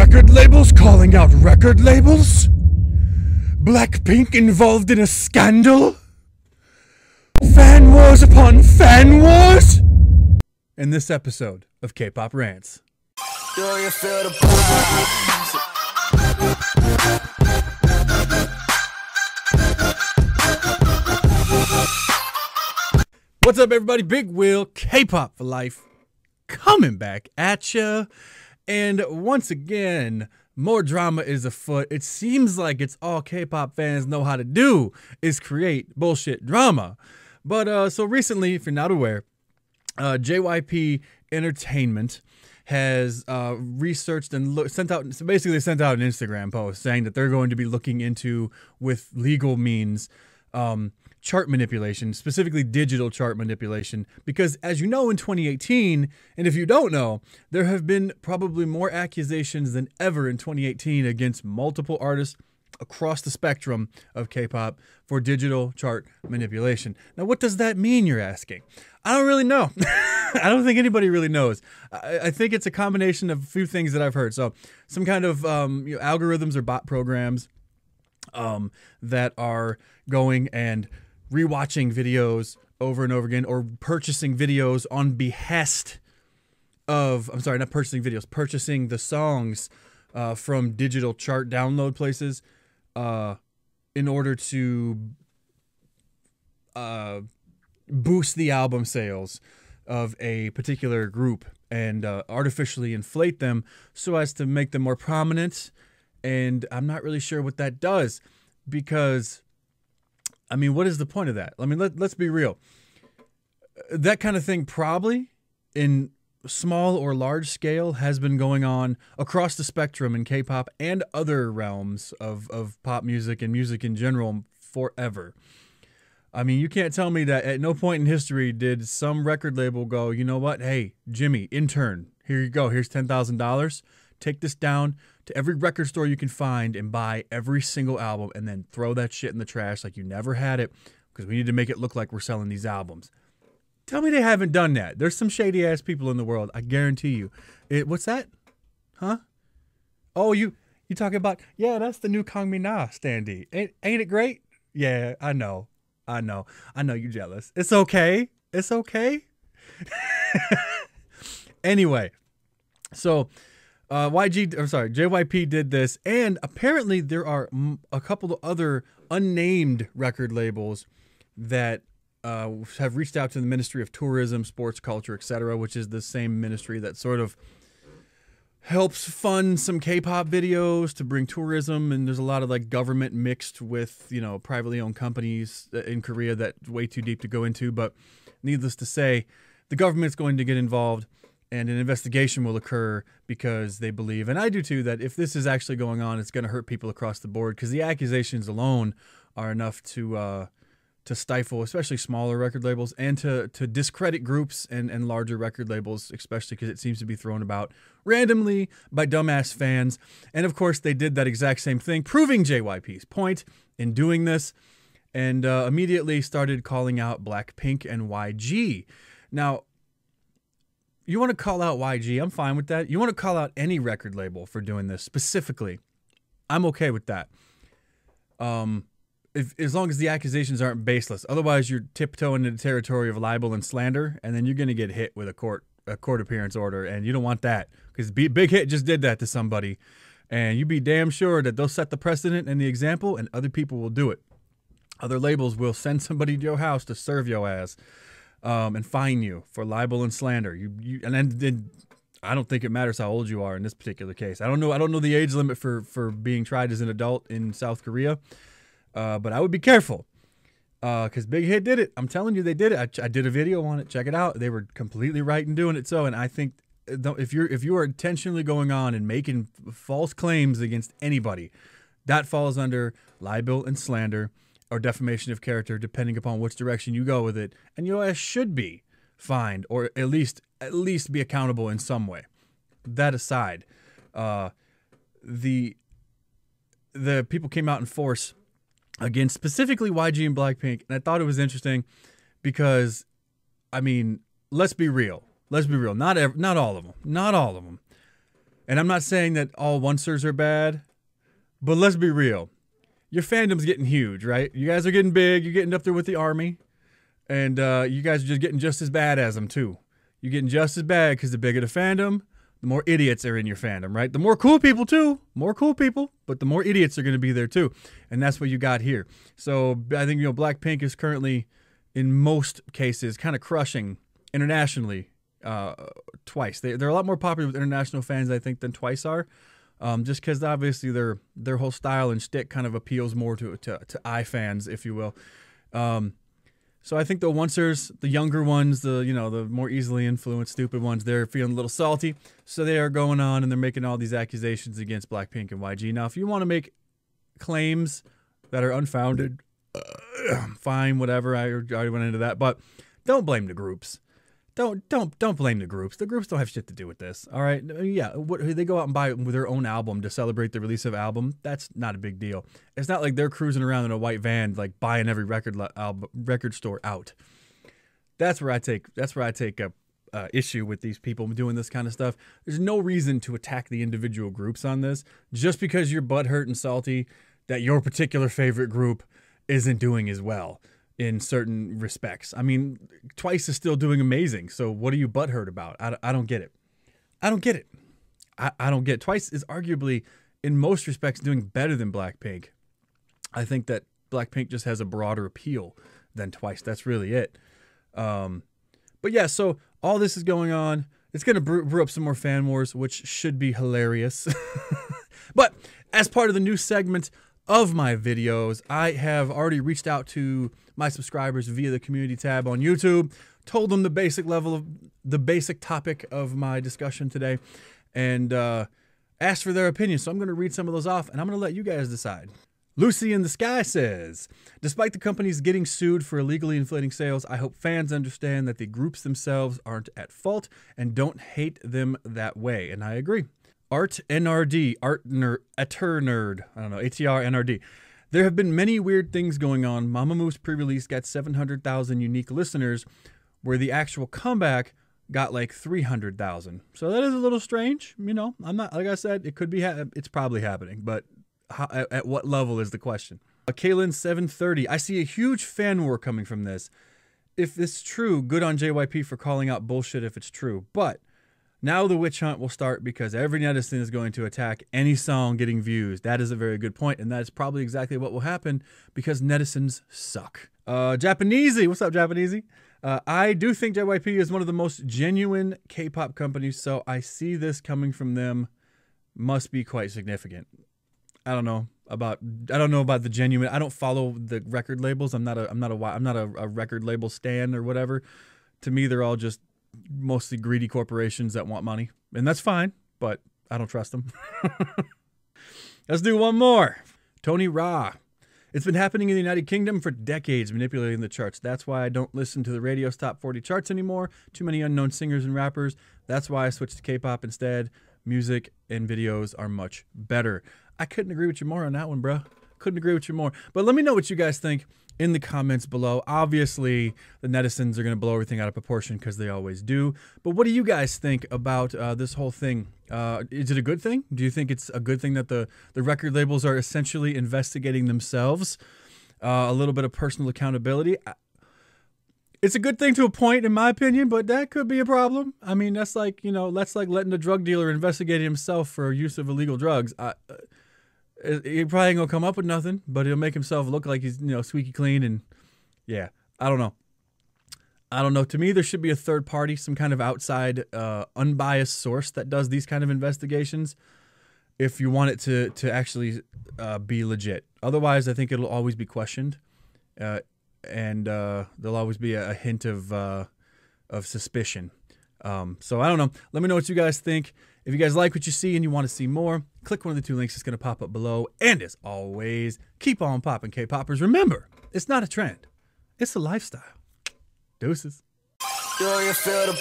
Record labels calling out record labels? Blackpink involved in a scandal? Fan wars upon fan wars? In this episode of Kpop Rantz. Do you feel the vibes? What's up, everybody? Big Will, Kpop for life, coming back at ya. And once again, more drama is afoot. It seems like it's all K-pop fans know how to do is create bullshit drama. But so recently, if you're not aware, JYP Entertainment has researched and sent out an Instagram post saying that they're going to be looking into, with legal means, chart manipulation, specifically digital chart manipulation, because as you know, in 2018, and if you don't know, there have been probably more accusations than ever in 2018 against multiple artists across the spectrum of K-pop for digital chart manipulation. Now, what does that mean, you're asking? I don't really know. I don't think anybody really knows. I think it's a combination of a few things that I've heard. So some kind of algorithms or bot programs that are going and rewatching videos over and over again, or purchasing videos on behest of, I'm sorry, not purchasing videos, purchasing the songs from digital chart download places in order to boost the album sales of a particular group and artificially inflate them so as to make them more prominent. And I'm not really sure what that does, because I mean, what is the point of that? I mean, let's be real. That kind of thing probably in small or large scale has been going on across the spectrum in K-pop and other realms of pop music and music in general forever. I mean, you can't tell me that at no point in history did some record label go, you know what? Hey, Jimmy, intern, here you go. Here's $10,000. Take this down to every record store you can find and buy every single album, and then throw that shit in the trash like you never had it, because we need to make it look like we're selling these albums. Tell me they haven't done that. There's some shady ass people in the world, I guarantee you. What's that? Huh? Oh, you talking about, yeah, that's the new Kang Min-na standee. Ain't it great? Yeah, I know you jealous. It's okay. It's okay. Anyway, so JYP did this, and apparently there are a couple of other unnamed record labels that have reached out to the Ministry of Tourism, Sports, Culture, etc., which is the same ministry that sort of helps fund some K-pop videos to bring tourism. And there's a lot of like government mixed with, privately owned companies in Korea that's way too deep to go into. But needless to say, the government's going to get involved, and an investigation will occur, because they believe, and I do too, that if this is actually going on, it's going to hurt people across the board, because the accusations alone are enough to stifle, especially smaller record labels, and to discredit groups and larger record labels, especially because it seems to be thrown about randomly by dumbass fans. And of course, they did that exact same thing, proving JYP's point in doing this, and immediately started calling out Blackpink and YG. Now, you want to call out YG, I'm fine with that. You want to call out any record label for doing this specifically, I'm okay with that. As long as the accusations aren't baseless. Otherwise, you're tiptoeing into the territory of libel and slander, and then you're going to get hit with a court appearance order, and you don't want that, because Big Hit just did that to somebody, and you be damn sure that they'll set the precedent and the example, and other people will do it. Other labels will send somebody to your house to serve your ass. And fine you for libel and slander. And then I don't think it matters how old you are in this particular case. I don't know the age limit for being tried as an adult in South Korea, but I would be careful, because Big Hit did it. I'm telling you, they did it. I did a video on it. Check it out. They were completely right in doing it. So, and I think if you are intentionally going on and making false claims against anybody, that falls under libel and slander, or defamation of character, depending upon which direction you go with it, and your ass should be fined, or at least be accountable in some way. That aside, the people came out in force against specifically YG and Blackpink, and I thought it was interesting because, I mean, let's be real. Not all of them. And I'm not saying that all oncers are bad, but let's be real. Your fandom's getting huge, right? You guys are getting big. You're getting up there with the army. And you guys are just getting just as bad as them, too. You're getting just as bad because the bigger the fandom, the more idiots are in your fandom, right? The more cool people, too. More cool people, but the more idiots are going to be there, too. And that's what you got here. So I think, Blackpink is currently, in most cases, kind of crushing internationally Twice. They're a lot more popular with international fans, I think, than Twice are. Just because obviously their whole style and shtick kind of appeals more to eye fans, if you will. So I think the oncers, the younger ones, the more easily influenced, stupid ones, they're feeling a little salty. So they are going on and they're making all these accusations against Blackpink and YG. Now, if you want to make claims that are unfounded, fine, whatever. I already went into that, but don't blame the groups. Don't blame the groups. The groups don't have shit to do with this. All right. Yeah. They go out and buy their own album to celebrate the release of album. That's not a big deal. It's not like they're cruising around in a white van, like buying every record store out. That's where I take issue with these people doing this kind of stuff. There's no reason to attack the individual groups on this just because you're butthurt and salty that your particular favorite group isn't doing as well in certain respects. I mean, Twice is still doing amazing. So what are you butthurt about? I don't get it. I don't get it. I don't get it. Twice is arguably, in most respects, doing better than Blackpink. I think that Blackpink just has a broader appeal than Twice. That's really it. But yeah, so all this is going on. It's going to brew up some more fan wars, which should be hilarious. But as part of the new segment of my videos, I have already reached out to my subscribers via the community tab on YouTube, told them the basic topic of my discussion today, and asked for their opinion. So I'm going to read some of those off, and I'm going to let you guys decide. Lucy in the Sky says, despite the companies getting sued for illegally inflating sales, I hope fans understand that the groups themselves aren't at fault and don't hate them that way. And I agree. Art NRD, Aternerd, I don't know, ATR-NRD. There have been many weird things going on. Mamamoo pre-release got 700,000 unique listeners, where the actual comeback got like 300,000. So that is a little strange. I'm not, like I said, it could be, it's probably happening, but at what level is the question? Kaylin 730, I see a huge fan war coming from this. If it's true, good on JYP for calling out bullshit if it's true, but now the witch hunt will start because every netizen is going to attack any song getting views. That is a very good point, and that is probably exactly what will happen because netizens suck. Japanesey, what's up, Japanesey? I do think JYP is one of the most genuine K-pop companies, so I see this coming from them must be quite significant. I don't know about the genuine. I don't follow the record labels. I'm not a record label stan or whatever. To me, they're all just mostly greedy corporations that want money, and that's fine, but I don't trust them. Let's do one more. Tony Ra. It's been happening in the United Kingdom for decades, manipulating the charts. That's why I don't listen to the radio's top 40 charts anymore. Too many unknown singers and rappers. That's why I switched to K-pop instead. Music and videos are much better. I couldn't agree with you more on that one, bro. Couldn't agree with you more. But let me know what you guys think in the comments below. Obviously, the netizens are going to blow everything out of proportion because they always do. But what do you guys think about this whole thing? Is it a good thing? Do you think it's a good thing that the record labels are essentially investigating themselves? A little bit of personal accountability. It's a good thing to a point, in my opinion, but that could be a problem. I mean, that's like, that's like letting a drug dealer investigate himself for use of illegal drugs. He probably ain't gonna come up with nothing, but he'll make himself look like he's, squeaky clean. And yeah, I don't know. To me, there should be a third party, some kind of outside, unbiased source that does these kind of investigations if you want it to actually be legit. Otherwise, I think it'll always be questioned, and there'll always be a hint of suspicion. So I don't know. Let me know what you guys think. If you guys like what you see and you want to see more, click one of the two links that's going to pop up below. And as always, keep on popping, K-poppers. Remember, it's not a trend. It's a lifestyle. Deuces. Do you feel the